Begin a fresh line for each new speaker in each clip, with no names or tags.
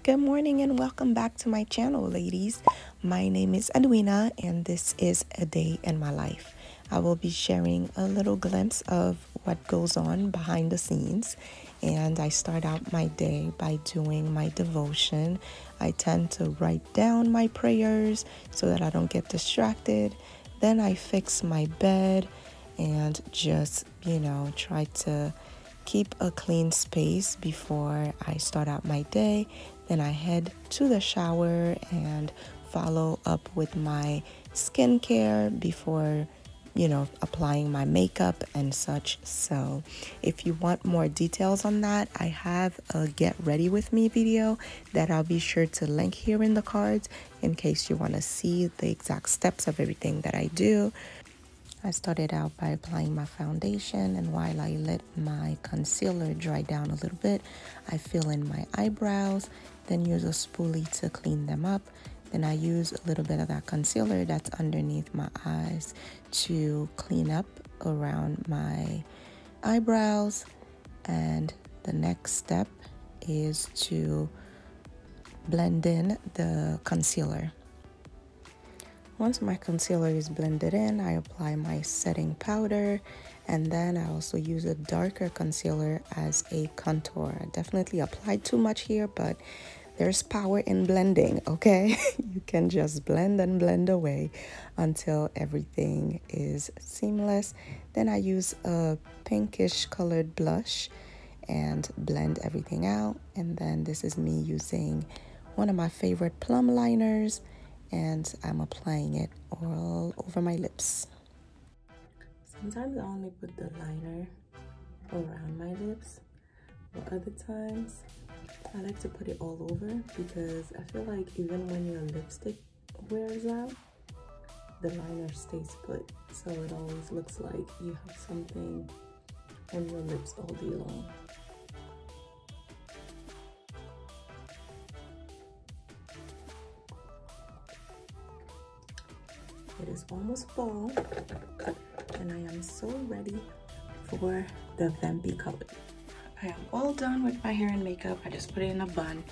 Good morning and welcome back to my channel, ladies. My name is Edwina and this is a day in my life. I will be sharing a little glimpse of what goes on behind the scenes, and I start out my day by doing my devotion. I tend to write down my prayers so that I don't get distracted. Then I fix my bed and just, try to keep a clean space before I start out my day. Then I head to the shower and follow up with my skincare before, applying my makeup and such. So if you want more details on that, I have a get ready with me video that I'll be sure to link here in the cards in case you want to see the exact steps of everything that I do. I started out by applying my foundation, and while I let my concealer dry down a little bit, I fill in my eyebrows, then use a spoolie to clean them up. Then I use a little bit of that concealer that's underneath my eyes to clean up around my eyebrows. And the next step is to blend in the concealer. Once my concealer is blended in, I apply my setting powder, and then I also use a darker concealer as a contour. I definitely applied too much here, but there's power in blending, okay? You can just blend and blend away until everything is seamless. Then I use a pinkish colored blush and blend everything out. And then this is me using one of my favorite plum liners, and I'm applying it all over my lips. Sometimes I only put the liner around my lips, but other times I like to put it all over because I feel like even when your lipstick wears out, the liner stays put. So it always looks like you have something on your lips all day long. It is almost fall, and I am so ready for the vampy color. I am all done with my hair and makeup. I just put it in a bun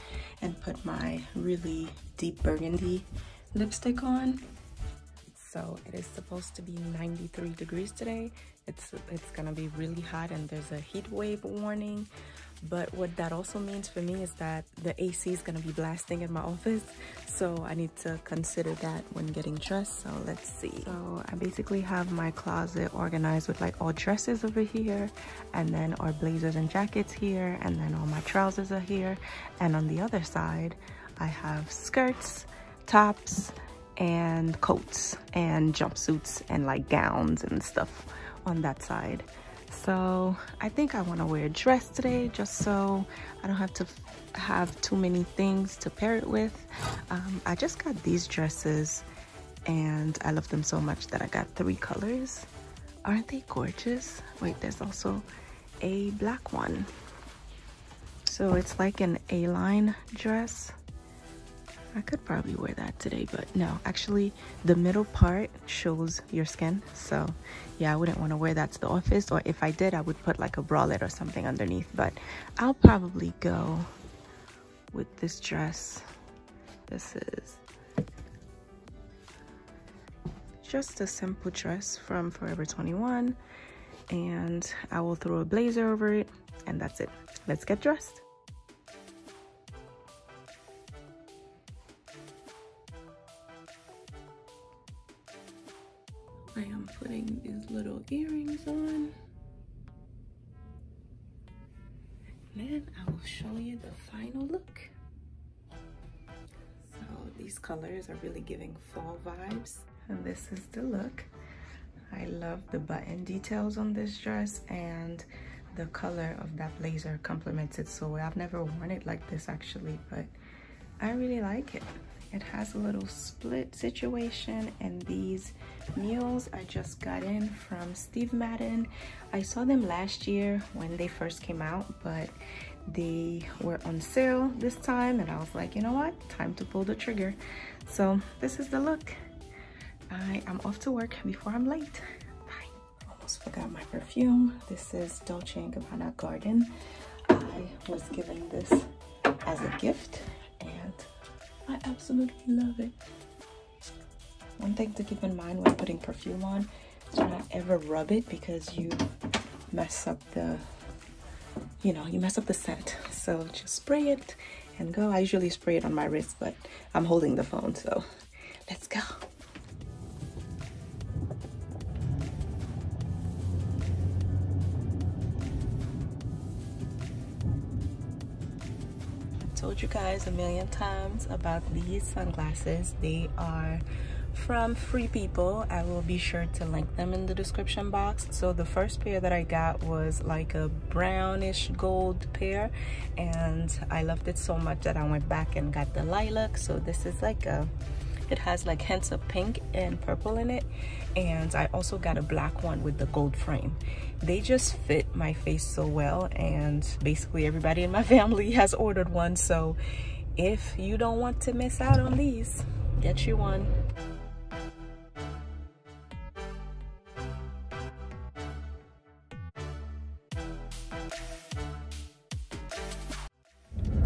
and put my really deep burgundy lipstick on. So it is supposed to be 93 degrees today. It's gonna be really hot, and there's a heat wave warning. But what that also means for me is that the AC is gonna be blasting in my office. So I need to consider that when getting dressed. So let's see. So I basically have my closet organized with like all dresses over here, and then our blazers and jackets here, and then all my trousers are here. And on the other side, I have skirts, tops, and coats and jumpsuits and like gowns and stuff on that side. So I think I want to wear a dress today just so I don't have to have too many things to pair it with. I just got these dresses and I love them so much that I got 3 colors. Aren't they gorgeous? Wait, there's also a black one. So it's like an A-line dress. I could probably wear that today, but no, actually the middle part shows your skin. So yeah, I wouldn't want to wear that to the office, or if I did, I would put like a bralette or something underneath, but I'll probably go with this dress. This is just a simple dress from Forever 21, and I will throw a blazer over it, and that's it. Let's get dressed. I am putting these little earrings on. And then I will show you the final look. So these colors are really giving fall vibes. And this is the look. I love the button details on this dress, and the color of that blazer complements it so well. I've never worn it like this actually, but I really like it. It has a little split situation, and these mules I just got in from Steve Madden. I saw them last year when they first came out, but they were on sale this time, and I was like, you know what? Time to pull the trigger. So this is the look. I am off to work before I'm late. Bye. Almost forgot my perfume. This is Dolce & Gabbana Garden. I was given this as a gift, I absolutely love it. One thing to keep in mind when putting perfume on is to not ever rub it, because you mess up the, you mess up the scent. So just spray it and go. I usually spray it on my wrist, but I'm holding the phone, so let's go. Told you guys a million times about these sunglasses. They are from Free People. I will be sure to link them in the description box. So the first pair that I got was like a brownish gold pair, and I loved it so much that I went back and got the lilac. So this is like it has like hints of pink and purple in it, and I also got a black one with the gold frame. They just fit my face so well, and basically everybody in my family has ordered one. So if you don't want to miss out on these, get you one.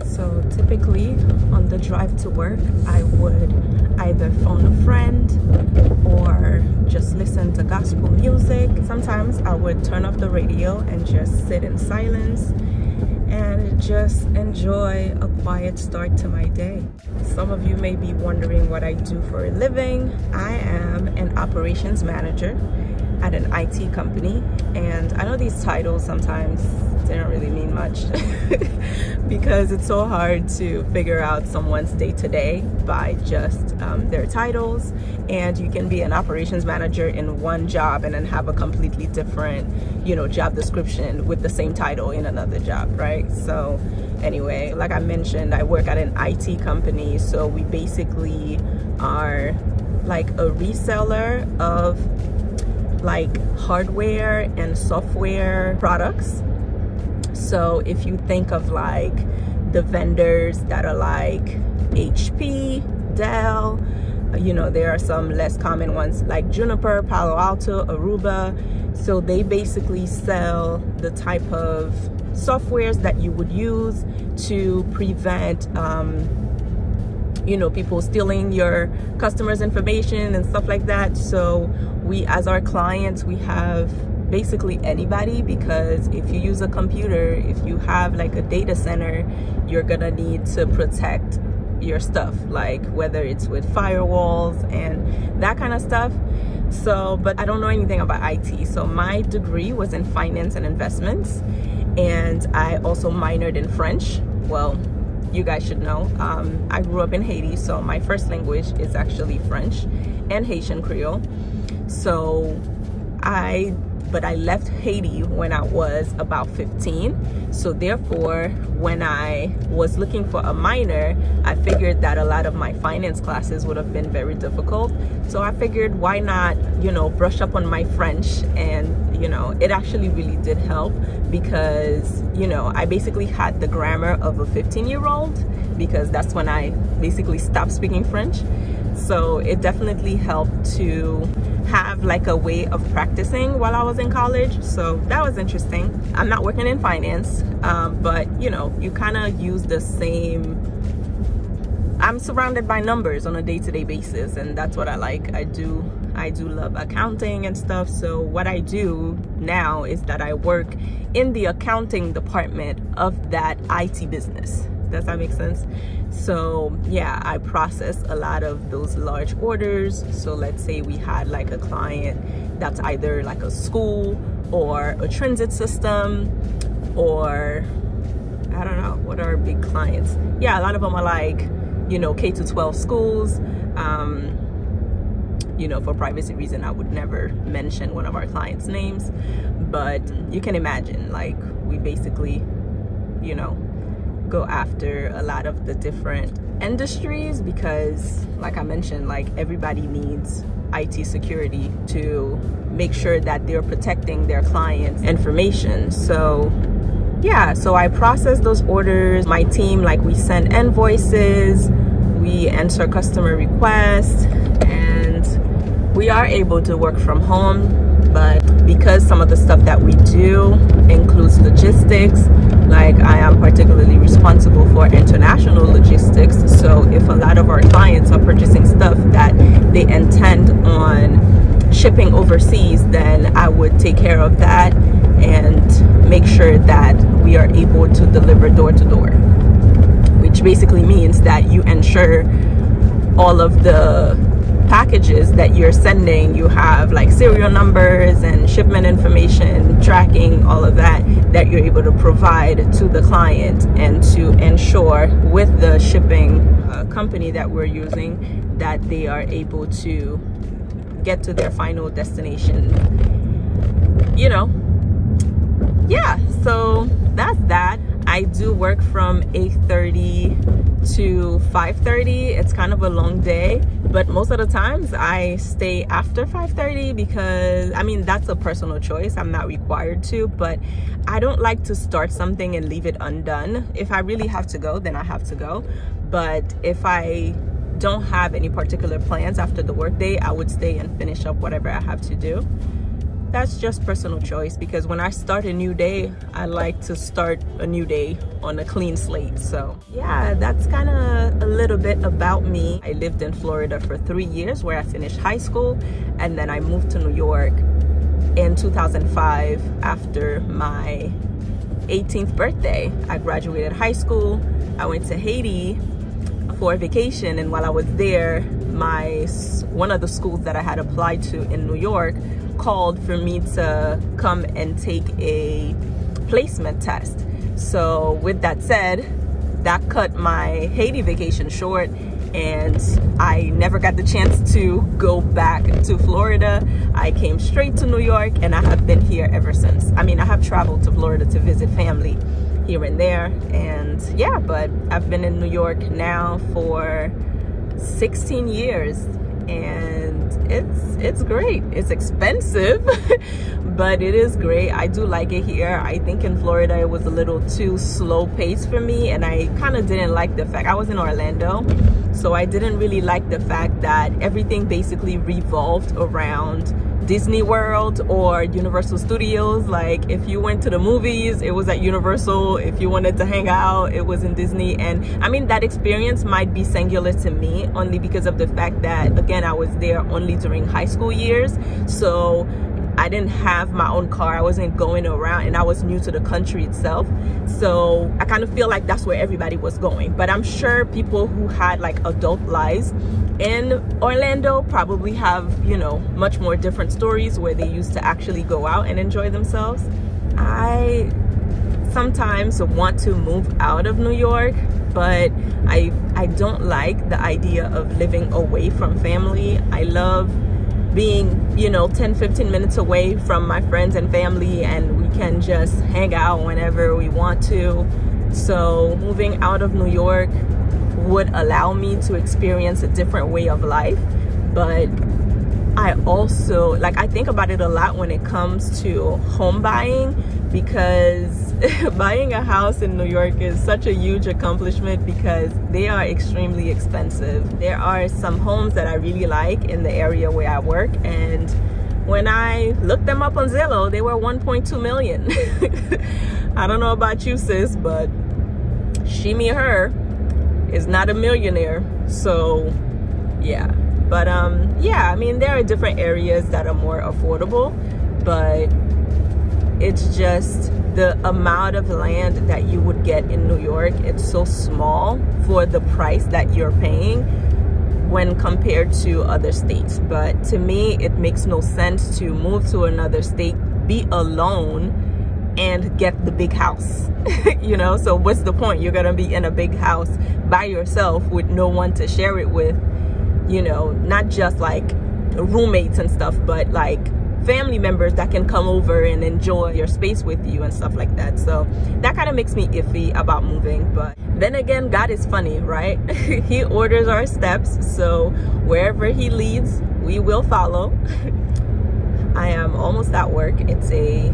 So typically on the drive to work, I would either phone a friend or just listen to gospel music. Sometimes I would turn off the radio and just sit in silence and just enjoy a quiet start to my day. Some of you may be wondering what I do for a living. I am an operations manager at an IT company, and I know these titles sometimes they don't really mean much because it's so hard to figure out someone's day-to-day by just their titles, and you can be an operations manager in one job and then have a completely different job description with the same title in another job, right? So anyway, like I mentioned, I work at an IT company, so we basically are like a reseller of like hardware and software products. So if you think of like the vendors that are like HP, Dell, there are some less common ones like Juniper, Palo Alto, Aruba. So they basically sell the type of softwares that you would use to prevent people stealing your customers' information and stuff like that. So we, as our clients, we have basically anybody, because if you use a computer, if you have like a data center, you're gonna need to protect your stuff, like whether it's with firewalls and that kind of stuff. So, but I don't know anything about IT. So my degree was in finance and investments, and I also minored in French. Well, you guys should know, I grew up in Haiti, so my first language is actually French and Haitian Creole. So but I left Haiti when I was about 15. So therefore, when I was looking for a minor, I figured that a lot of my finance classes would have been very difficult. So I figured, why not, brush up on my French? And, it actually really did help, because, I basically had the grammar of a 15-year-old, because that's when I basically stopped speaking French. So it definitely helped to have like a way of practicing while I was in college. So that was interesting. I'm not working in finance, but you kind of use the same. I'm surrounded by numbers on a day-to-day basis, and that's what I like. I do love accounting and stuff. So what I do now is that I work in the accounting department of that IT business. Does that make sense? So yeah, I process a lot of those large orders. So let's say we had like a client that's either like a school or a transit system, or I don't know, what are big clients? Yeah, a lot of them are like, K to 12 schools. For privacy reason, I would never mention one of our clients' names, but you can imagine, like, we basically, go after a lot of the different industries, because like I mentioned, like everybody needs IT security to make sure that they're protecting their clients' information. So yeah, so I process those orders. My team, like, we send invoices, we answer customer requests, and we are able to work from home. But because some of the stuff that we do includes logistics, like I am particularly responsible for international logistics, logistics. So if a lot of our clients are purchasing stuff that they intend on shipping overseas, then I would take care of that and make sure that we are able to deliver door to door, which basically means that you ensure all of the packages that you're sending, you have like serial numbers and shipment information, tracking, all of that, that you're able to provide to the client, and to ensure with the shipping company that we're using that they are able to get to their final destination, you know. Yeah, so that's that. I do work from 8:30 to 5:30. It's kind of a long day, but most of the times I stay after 5:30 because, I mean, that's a personal choice. I'm not required to, but I don't like to start something and leave it undone. If I really have to go, then I have to go. But if I don't have any particular plans after the workday, I would stay and finish up whatever I have to do. That's just personal choice, because when I start a new day, I like to start a new day on a clean slate. So yeah, that's kind of a little bit about me. I lived in Florida for 3 years, where I finished high school, and then I moved to New York in 2005 after my 18th birthday. I graduated high school. I went to Haiti for a vacation, and while I was there, one of the schools that I had applied to in New York called for me to come and take a placement test. So with that said, that cut my Haiti vacation short, and I never got the chance to go back to Florida. I came straight to New York, and I have been here ever since. I mean, I have traveled to Florida to visit family here and there, and yeah, but I've been in New York now for 16 years, and it's great. It's expensive, but it is great. I do like it here. I think in Florida it was a little too slow paced for me, and I kind of didn't like the fact I was in Orlando, so I didn't really like the fact that everything basically revolved around Disney World or Universal Studios. Like, if you went to the movies, it was at Universal. If you wanted to hang out, it was in Disney. And I mean, that experience might be singular to me only because of the fact that, again, I was there only during high school years. So I didn't have my own car. I wasn't going around, and I was new to the country itself. So I kind of feel like that's where everybody was going. But I'm sure people who had like adult lives in Orlando probably have, you know, much more different stories where they used to actually go out and enjoy themselves. I sometimes want to move out of New York, but I don't like the idea of living away from family. I love being, you know, 10-15 minutes away from my friends and family, and we can just hang out whenever we want to. So moving out of New York would allow me to experience a different way of life. But I also, like, I think about it a lot when it comes to home buying, because buying a house in New York is such a huge accomplishment because they are extremely expensive. There are some homes that I really like in the area where I work, and when I looked them up on Zillow, they were 1.2 million. I don't know about you, sis, but she, me, her is not a millionaire. So yeah, but yeah, I mean, there are different areas that are more affordable, but it's just the amount of land that you would get in New York. It's so small for the price that you're paying when compared to other states. But to me, it makes no sense to move to another state, be alone, and get the big house. You know, so what's the point? You're gonna be in a big house by yourself with no one to share it with, you know, not just like roommates and stuff, but like family members that can come over and enjoy your space with you and stuff like that. So that kind of makes me iffy about moving. But then again, God is funny, right? He orders our steps, so wherever he leads, we will follow. I am almost at work. It's a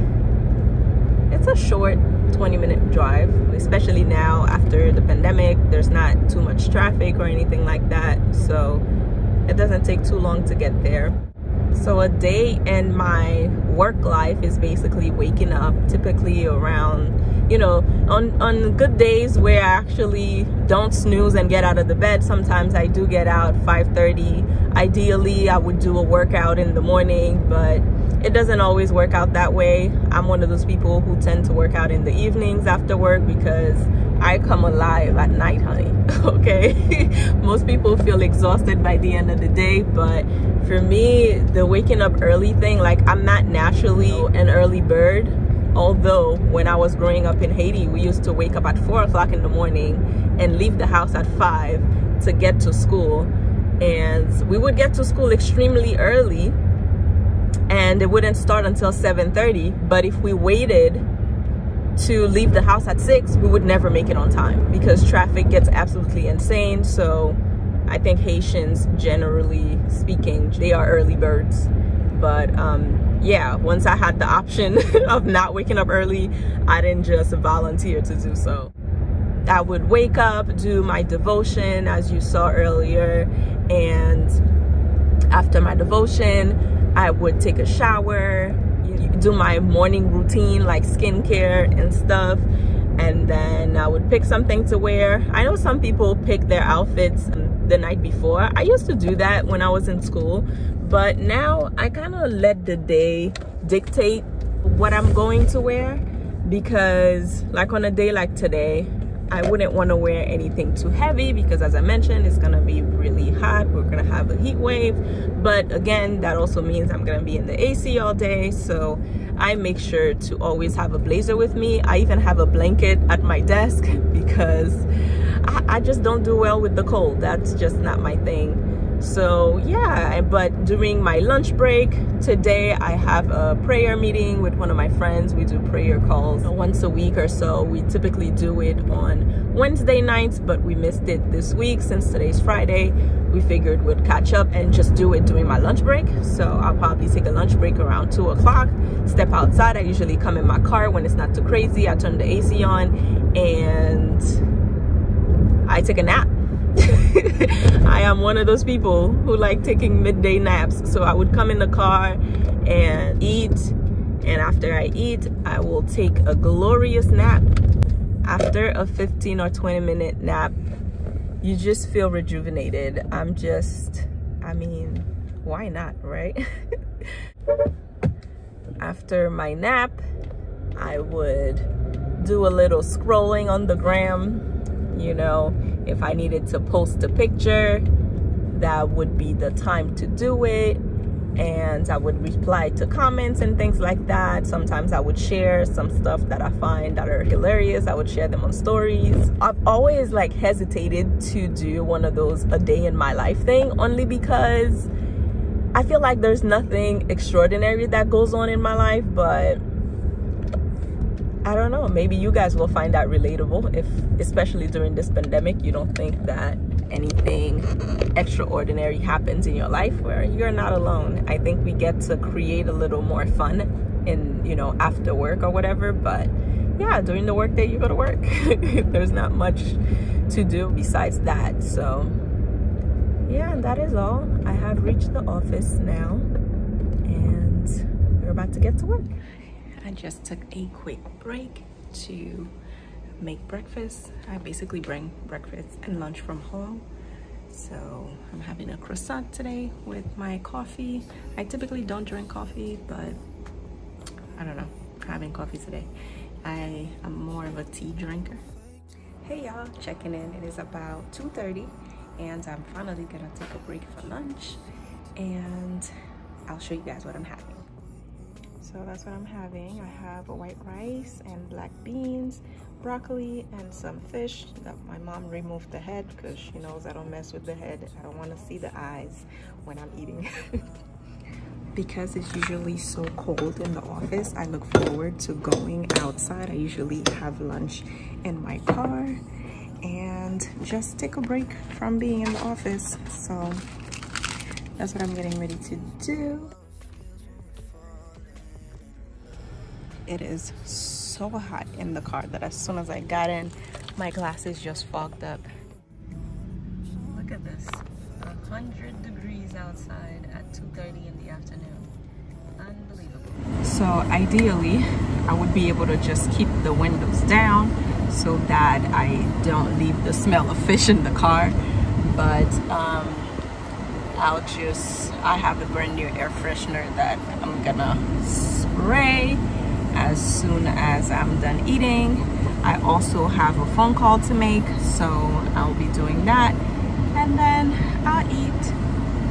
short 20-minute drive, especially now after the pandemic. There's not too much traffic or anything like that, so it doesn't take too long to get there.
So a day in my work life is basically waking up typically around, you know, on good days where I actually don't snooze and get out of the bed. Sometimes I do get out 5:30. Ideally, I would do a workout in the morning, but it doesn't always work out that way. I'm one of those people who tend to work out in the evenings after work because I come alive at night, honey. Okay. Most people feel exhausted by the end of the day, but for me, the waking up early thing, like, I'm not naturally an early bird. Although when I was growing up in Haiti, we used to wake up at 4 o'clock in the morning and leave the house at 5 to get to school. And we would get to school extremely early and it wouldn't start until 7:30. But if we waited to leave the house at 6, we would never make it on time because traffic gets absolutely insane. So I think Haitians, generally speaking, they are early birds. But yeah, once I had the option of not waking up early, I didn't just volunteer to do so. I would wake up, do my devotion as you saw earlier, and after my devotion I would take a shower, do my morning routine like skincare and stuff, and then I would pick something to wear. I know some people pick their outfits the night before. I used to do that when I was in school, but now I kind of let the day dictate what I'm going to wear, because like on a day like today, I wouldn't want to wear anything too heavy because, as I mentioned, it's gonna be really hot. We're gonna have a heat wave, but again, that also means I'm gonna be in the AC all day, so I make sure to always have a blazer with me. I even have a blanket at my desk because I just don't do well with the cold. That's just not my thing. So yeah, but during my lunch break today, I have a prayer meeting with one of my friends. We do prayer calls once a week or so. We typically do it on Wednesday nights, but we missed it this week since today's Friday. We figured we'd catch up and just do it during my lunch break. So I'll probably take a lunch break around 2 o'clock, step outside. I usually come in my car when it's not too crazy. I turn the AC on and I take a nap. I am one of those people who like taking midday naps. So I would come in the car and eat, and after I eat, I will take a glorious nap. After a 15 or 20-minute nap, you just feel rejuvenated. I mean, why not, right? After my nap, I would do a little scrolling on the gram. You know, if I needed to post a picture, that would be the time to do it. And I would reply to comments and things like that. Sometimes I would share some stuff that I find that are hilarious. I would share them on stories. I've always like hesitated to do one of those a day in my life thing, only because I feel like there's nothing extraordinary that goes on in my life, but I don't know, maybe you guys will find that relatable, if especially during this pandemic you don't think that anything extraordinary happens in your life. Where you're not alone. I think we get to create a little more fun in, you know, after work or whatever, but yeah, during the work day you go to work. There's not much to do besides that. So yeah, that is all. I have reached the office now and we're about to get to work. I just took a quick break to make breakfast. I basically bring breakfast and lunch from home. So I'm having a croissant today with my coffee. I typically don't drink coffee, but I don't know, I'm having coffee today. I am more of a tea drinker. Hey y'all, checking in. It is about 2:30 and I'm finally gonna take a break for lunch and I'll show you guys what I'm having. So that's what I'm having. I have a white rice and black beans, broccoli, and some fish that my mom removed the head because she knows I don't mess with the head. I don't want to see the eyes when I'm eating. Because it's usually so cold in the office, I look forward to going outside. I usually have lunch in my car and just take a break from being in the office. So that's what I'm getting ready to do. It is so hot in the car that as soon as I got in, my glasses just fogged up. Look at this. 100 degrees outside at 2:30 in the afternoon. Unbelievable. So ideally, I would be able to just keep the windows down so that I don't leave the smell of fish in the car. But I have a brand new air freshener that I'm gonna spray as soon as I'm done eating. I also have a phone call to make, so I'll be doing that, and then I'll eat.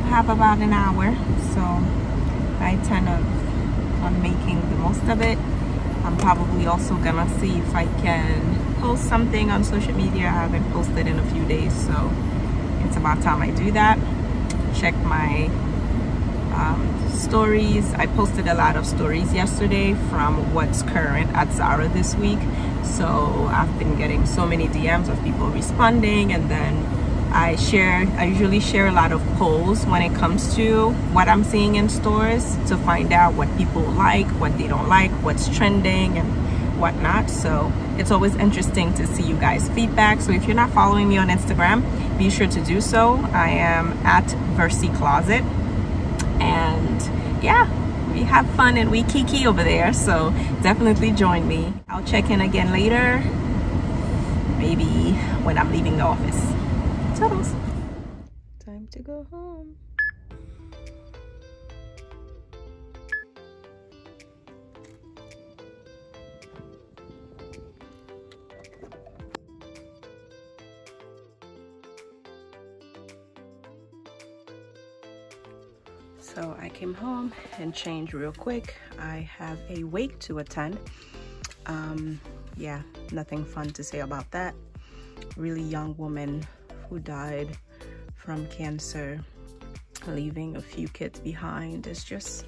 I have about an hour, so I tend on making the most of it. I'm probably also gonna see if I can post something on social media. I haven't posted in a few days, so it's about time I do that. Check my stories. I posted a lot of stories yesterday from what's current at Zara this week, so I've been getting so many DMs of people responding, and then I usually share a lot of polls when it comes to what I'm seeing in stores to find out what people like, what they don't like, what's trending and whatnot. So it's always interesting to see you guys' feedback. So if you're not following me on Instagram, be sure to do so. I am at Versicolor, and yeah, we have fun and we kiki over there, so definitely join me. I'll check in again later, maybe when I'm leaving the office. Toodles. Time to go home. So I came home and changed real quick. I have a wake to attend. Yeah, nothing fun to say about that. Really young woman who died from cancer, leaving a few kids behind. It's just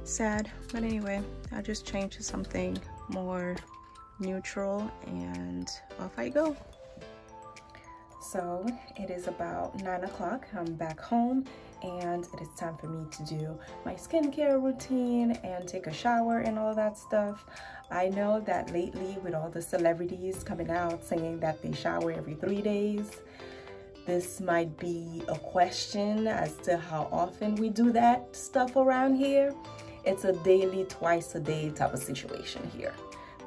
sad. But anyway, I'll just change to something more neutral and off I go. So it is about 9 o'clock. I'm back home and it is time for me to do my skincare routine and take a shower and all that stuff. I know that lately with all the celebrities coming out saying that they shower every 3 days, this might be a question as to how often we do that stuff around here. It's a daily, twice a day type of situation here.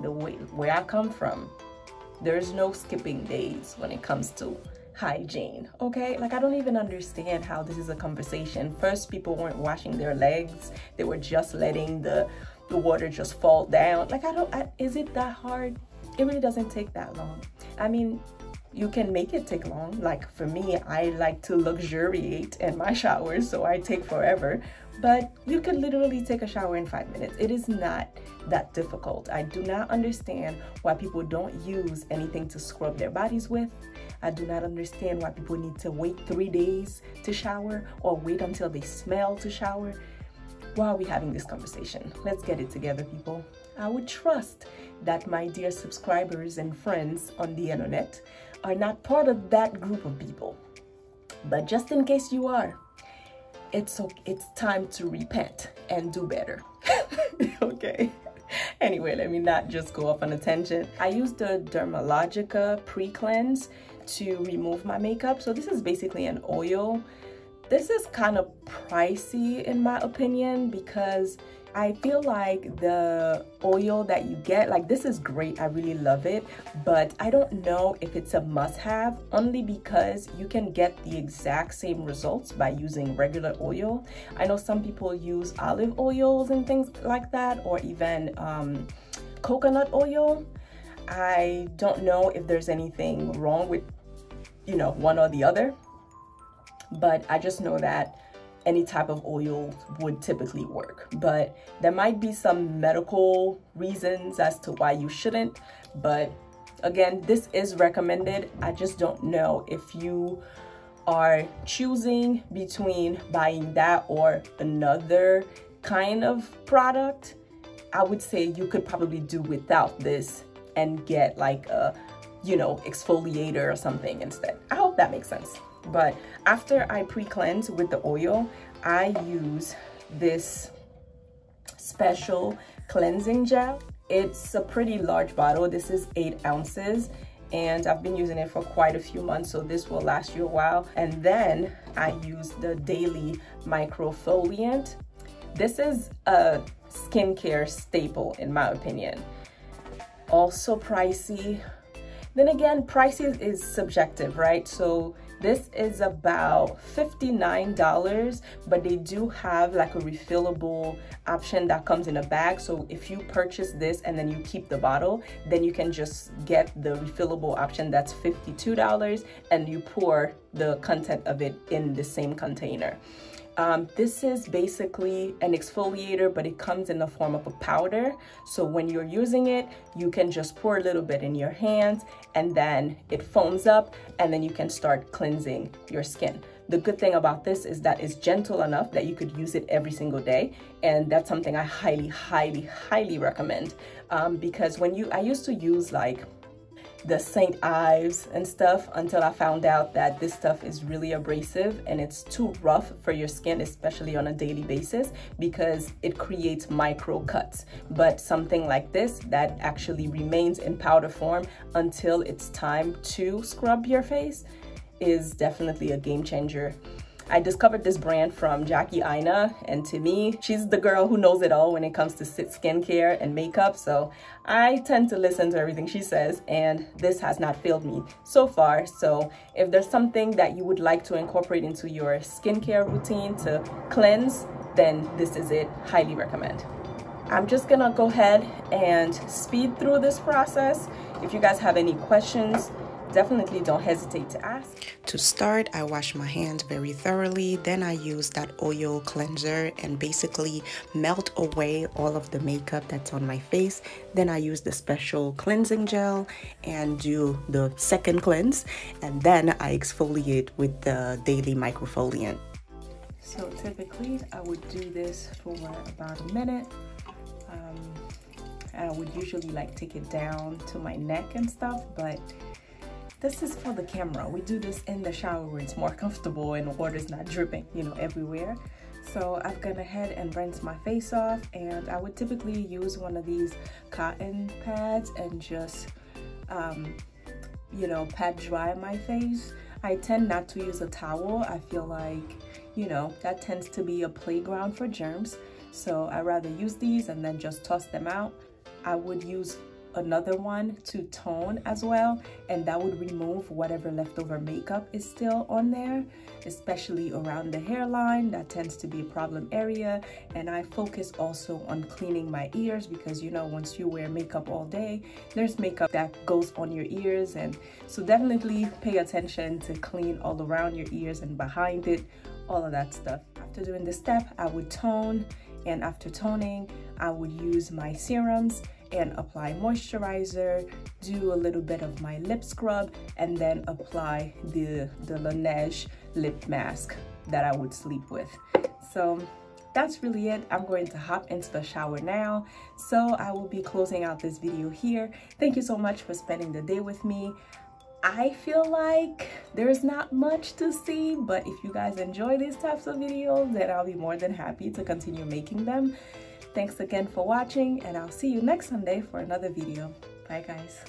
The way where I come from, there's no skipping days when it comes to hygiene, okay? Like, I don't even understand how this is a conversation. First, people weren't washing their legs. They were just letting the water just fall down. Like, is it that hard? It really doesn't take that long. I mean, you can make it take long. Like for me, I like to luxuriate in my showers, so I take forever. But you could literally take a shower in 5 minutes. It is not that difficult. I do not understand why people don't use anything to scrub their bodies with. I do not understand why people need to wait 3 days to shower or wait until they smell to shower. Why are we having this conversation? Let's get it together, people. I would trust that my dear subscribers and friends on the internet are not part of that group of people. But just in case you are, it's time to repent and do better. Okay. Anyway, let me not just go off on a tangent. I used the Dermalogica pre-cleanse to remove my makeup. So this is basically an oil. This is kind of pricey in my opinion because I feel like the oil that you get, like this is great, I really love it, but I don't know if it's a must-have, only because you can get the exact same results by using regular oil. I know some people use olive oils and things like that, or even coconut oil. I don't know if there's anything wrong with, you know, one or the other, but I just know that any type of oil would typically work. But there might be some medical reasons as to why you shouldn't. But again, this is recommended. I just don't know if you are choosing between buying that or another kind of product. I would say you could probably do without this and get like a, you know, exfoliator or something instead. I hope that makes sense. But after I pre-cleanse with the oil, I use this special cleansing gel. It's a pretty large bottle. This is 8 ounces and I've been using it for quite a few months, so this will last you a while. And then I use the Daily Microfoliant. This is a skincare staple in my opinion. Also pricey. Then again, pricey is subjective, right? So this is about $59, but they do have like a refillable option that comes in a bag. So if you purchase this and then you keep the bottle, then you can just get the refillable option that's $52, and you pour the content of it in the same container. This is basically an exfoliator, but it comes in the form of a powder. So when you're using it, you can just pour a little bit in your hands, and then it foams up, and then you can start cleansing your skin. The good thing about this is that it's gentle enough that you could use it every single day. And that's something I highly recommend. Because I used to use like the St. Ives and stuff until I found out that this stuff is really abrasive and it's too rough for your skin, especially on a daily basis, because it creates micro cuts. But something like this that actually remains in powder form until it's time to scrub your face is definitely a game changer. I discovered this brand from Jackie Aina, and to me, she's the girl who knows it all when it comes to skincare and makeup, so I tend to listen to everything she says, and this has not failed me so far. So if there's something that you would like to incorporate into your skincare routine to cleanse, then this is it. Highly recommend. I'm just gonna go ahead and speed through this process. If you guys have any questions, definitely don't hesitate to ask.
To start, I wash my hands very thoroughly. Then I use that oil cleanser and basically melt away all of the makeup that's on my face. Then I use the special cleansing gel and do the second cleanse. And then I exfoliate with the Daily Microfoliant.
So typically I would do this for about a minute. I would usually like take it down to my neck and stuff, but this is for the camera. We do this in the shower where it's more comfortable and the water's not dripping, you know, everywhere. So I've gone ahead and rinsed my face off, and I would typically use one of these cotton pads and just, you know, pat dry my face. I tend not to use a towel. I feel like, you know, that tends to be a playground for germs. So I rather use these and then just toss them out. I would use another one to tone as well, and that would remove whatever leftover makeup is still on there, especially around the hairline. That tends to be a problem area. And I focus also on cleaning my ears, because you know, once you wear makeup all day, there's makeup that goes on your ears, and so definitely pay attention to clean all around your ears and behind it, all of that stuff. After doing this step, I would tone, and after toning, I would use my serums and apply moisturizer, do a little bit of my lip scrub, and then apply the Laneige lip mask that I would sleep with. So that's really it. I'm going to hop into the shower now. So I will be closing out this video here. Thank you so much for spending the day with me. I feel like there's not much to see, but if you guys enjoy these types of videos, then I'll be more than happy to continue making them. Thanks again for watching, and I'll see you next Sunday for another video. Bye guys.